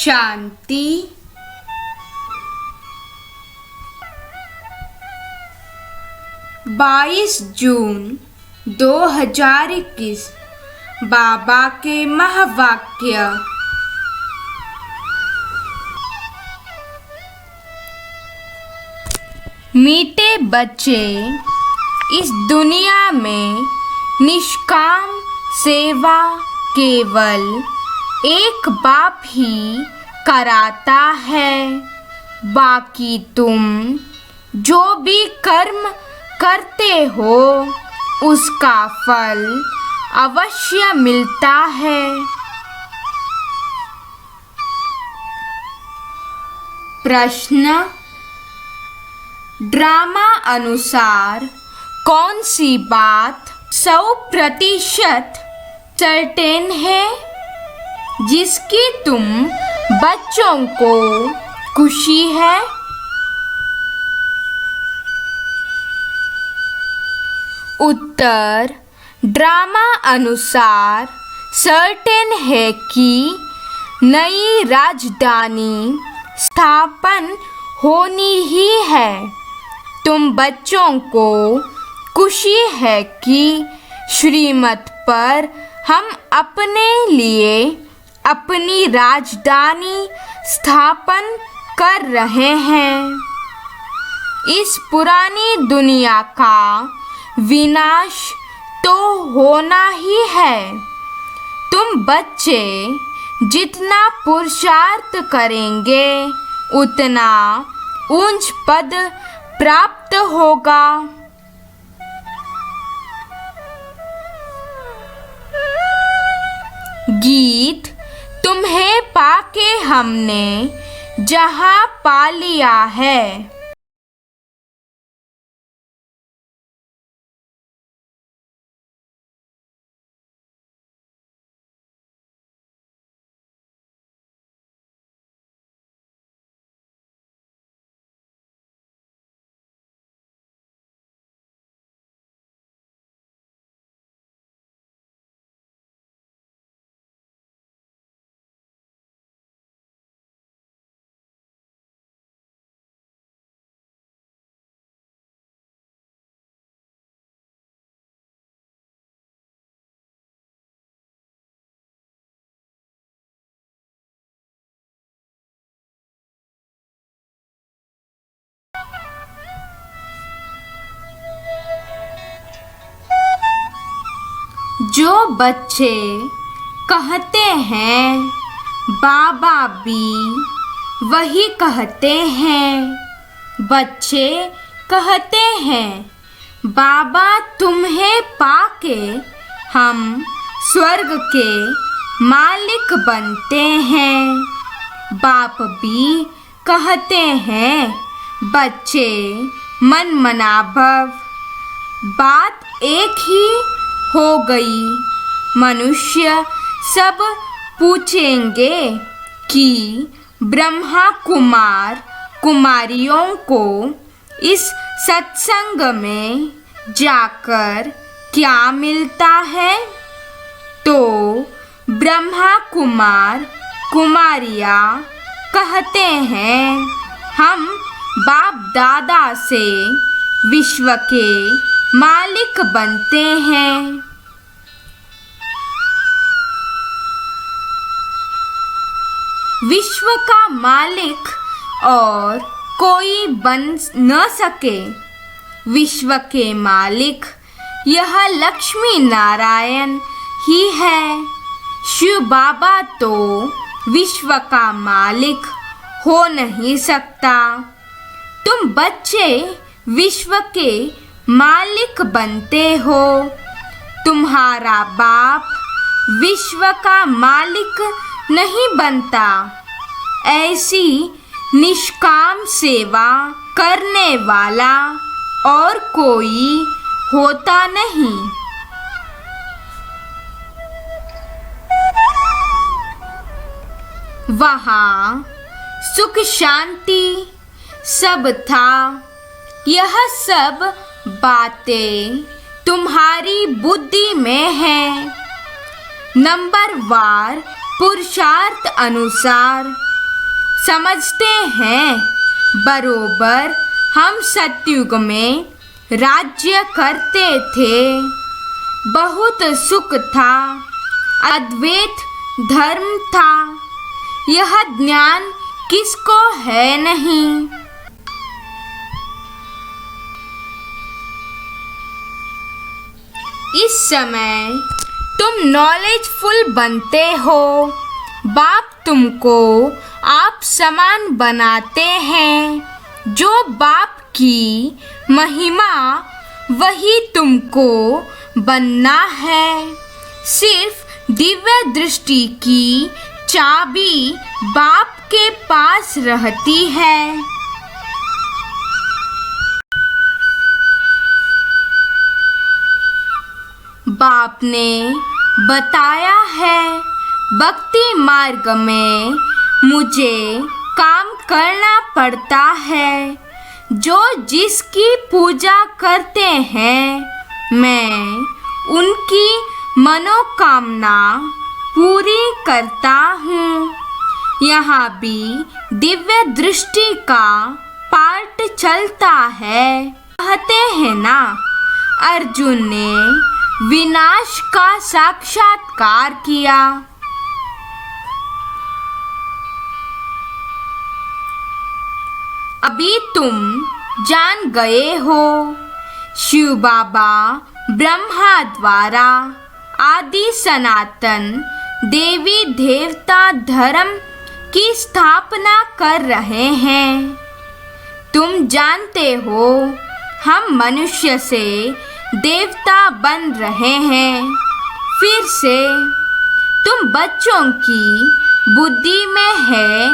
शांति। 22 जून 2021 बाबा के महावाक्य। मीठे बच्चे, इस दुनिया में निष्काम सेवा केवल एक बाप ही कराता है। बाकी तुम जो भी कर्म करते हो उसका फल अवश्य मिलता है। प्रश्न: ड्रामा अनुसार कौन सी बात 100% सर्टेन है जिसकी तुम बच्चों को खुशी है? उत्तर: ड्रामा अनुसार सर्टेन है कि नई राजधानी स्थापन होनी ही है। तुम बच्चों को खुशी है कि श्रीमत पर हम अपने लिए अपनी राजधानी स्थापन कर रहे हैं। इस पुरानी दुनिया का विनाश तो होना ही है। तुम बच्चे जितना पुरुषार्थ करेंगे उतना ऊंच पद प्राप्त होगा। गीत: तुम्हें पाके हमने जहां पा लिया है। जो बच्चे कहते हैं बाबा भी वही कहते हैं। बच्चे कहते हैं बाबा तुम्हें पाके हम स्वर्ग के मालिक बनते हैं। बाप भी कहते हैं बच्चे मन मनाभव। बात एक ही हो गई। मनुष्य सब पूछेंगे कि ब्रह्मा कुमार कुमारियों को इस सत्संग में जाकर क्या मिलता है? तो ब्रह्मा कुमार कुमारियाँ कहते हैं हम बाप दादा से विश्व के मालिक बनते हैं। विश्व का मालिक और कोई बन न सके। विश्व के मालिक यह लक्ष्मी नारायण ही है। शिव बाबा तो विश्व का मालिक हो नहीं सकता। तुम बच्चे विश्व के मालिक बनते हो। तुम्हारा बाप विश्व का मालिक नहीं बनता। ऐसी निष्काम सेवा करने वाला और कोई होता नहीं। वहाँ सुख शांति सब था। यह सब बातें तुम्हारी बुद्धि में है। नंबरवार पुरुषार्थ अनुसार समझते हैं। बरोबर हम सतयुग में राज्य करते थे। बहुत सुख था, अद्वैत धर्म था। यह ज्ञान किसको है नहीं। इस समय तुम नॉलेजफुल बनते हो। बाप तुमको आप समान बनाते हैं। जो बाप की महिमा वही तुमको बनना है। सिर्फ दिव्य दृष्टि की चाबी बाप के पास रहती है। बाप ने बताया है, भक्ति मार्ग में मुझे काम करना पड़ता है। जो जिसकी पूजा करते हैं मैं उनकी मनोकामना पूरी करता हूँ। यहाँ भी दिव्य दृष्टि का पाठ चलता है। कहते हैं ना, अर्जुन ने विनाश का साक्षात्कार किया। अभी तुम जान गए हो, शिव बाबा ब्रह्मा द्वारा आदि सनातन देवी देवता धर्म की स्थापना कर रहे हैं। तुम जानते हो हम मनुष्य से देवता बन रहे हैं। फिर से तुम बच्चों की बुद्धि में है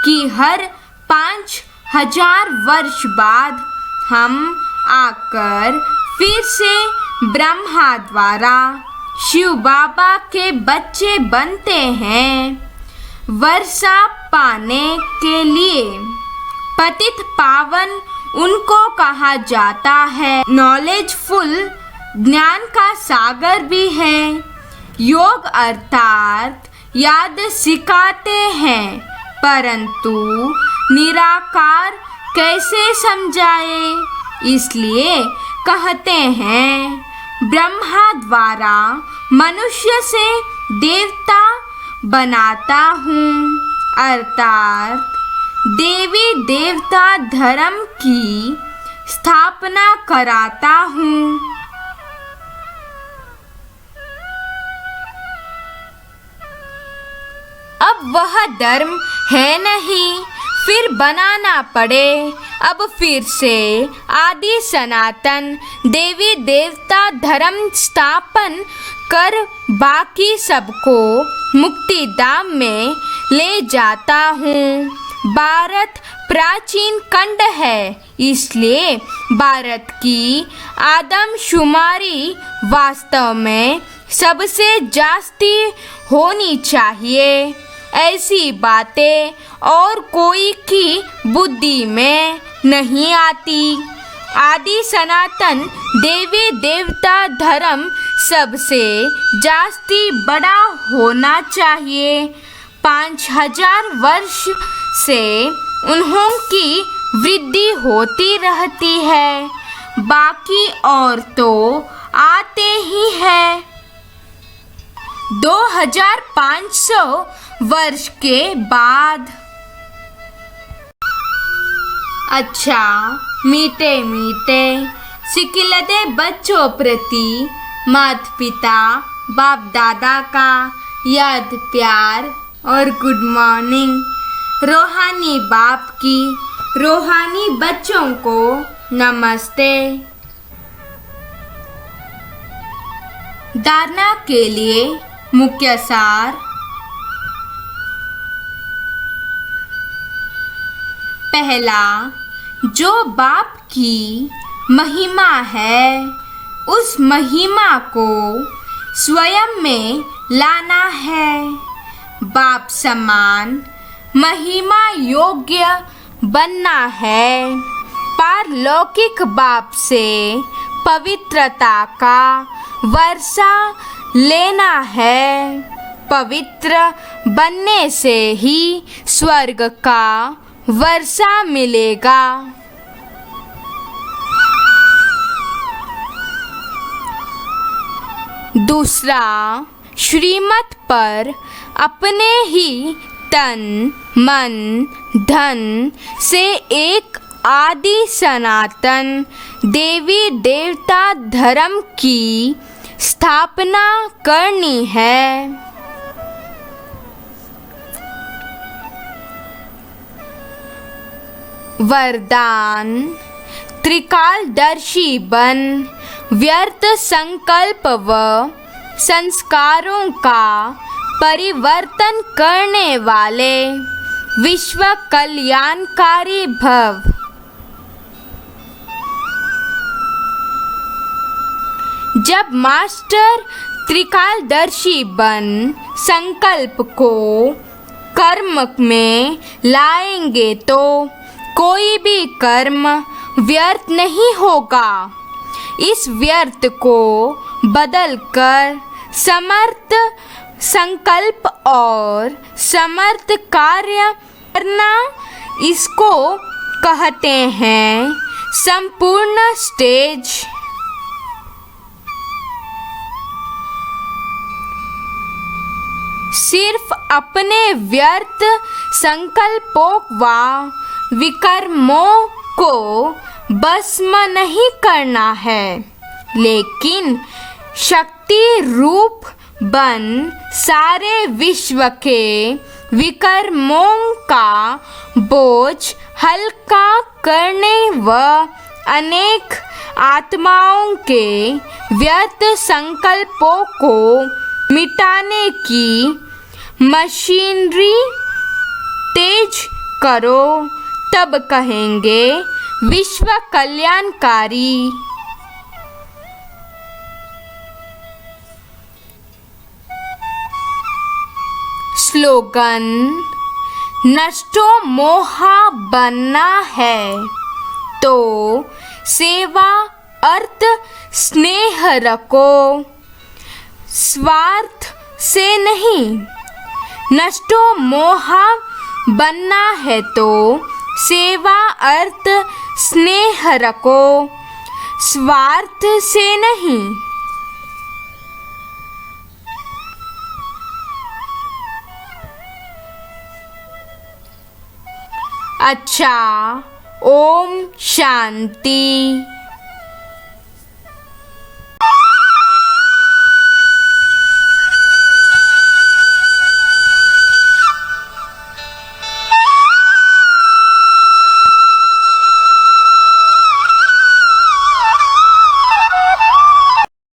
कि हर 5000 वर्ष बाद हम आकर फिर से ब्रह्मा द्वारा शिव बाबा के बच्चे बनते हैं। वर्षा पाने के लिए पतित पावन उनको कहा जाता है। नॉलेजफुल ज्ञान का सागर भी है। योग अर्थात याद सिखाते हैं, परंतु निराकार कैसे समझाए, इसलिए कहते हैं ब्रह्मा द्वारा मनुष्य से देवता बनाता हूँ, अर्थात देवी देवता धर्म की स्थापना कराता हूँ। अब वह धर्म है नहीं, फिर बनाना पड़े। अब फिर से आदि सनातन देवी देवता धर्म स्थापन कर बाकी सबको मुक्ति धाम में ले जाता हूँ। भारत प्राचीन खंड है, इसलिए भारत की आदमशुमारी वास्तव में सबसे जास्ती होनी चाहिए। ऐसी बातें और कोई की बुद्धि में नहीं आती। आदि सनातन देवी देवता धर्म सबसे जास्ती बड़ा होना चाहिए। 5000 वर्ष से उन्हों की वृद्धि होती रहती है, बाकी और तो आते ही है। 2500 वर्ष के बाद। अच्छा, मीठे मीठे सिकिलते बच्चों प्रति माता पिता बाप दादा का याद प्यार और गुड मॉर्निंग। रूहानी बाप की रूहानी बच्चों को नमस्ते। धारणा के लिए मुख्य सार। पहला, जो बाप की महिमा है उस महिमा को स्वयं में लाना है। बाप समान महिमा योग्य बनना है। पारलौकिक बाप से पवित्रता का वर्षा लेना है। पवित्र बनने से ही स्वर्ग का वर्षा मिलेगा। दूसरा, श्रीमत पर अपने ही तन मन धन से एक आदि सनातन देवी देवता धर्म की स्थापना करनी है। वरदान, त्रिकालदर्शी बन व्यर्थ संकल्प व संस्कारों का परिवर्तन करने वाले विश्व कल्याणकारी भव। जब मास्टर त्रिकालदर्शी बन संकल्प को कर्म में लाएंगे तो कोई भी कर्म व्यर्थ नहीं होगा। इस व्यर्थ को बदलकर समर्थ संकल्प और समर्थ कार्य करना, इसको कहते हैं संपूर्ण स्टेज। सिर्फ अपने व्यर्थ संकल्पों व विकर्मों को भस्म नहीं करना है, लेकिन शक्ति रूप बन सारे विश्व के विकर्मों का बोझ हल्का करने व अनेक आत्माओं के व्यर्थ संकल्पों को मिटाने की मशीनरी तेज करो, तब कहेंगे विश्व कल्याणकारी। स्लोगन, नष्टो मोहा बनना है तो सेवा अर्थ स्नेह रखो, स्वार्थ से नहीं। नष्टो मोहा बनना है तो सेवा अर्थ स्नेह रखो, स्वार्थ से नहीं। अच्छा, ओम शांति।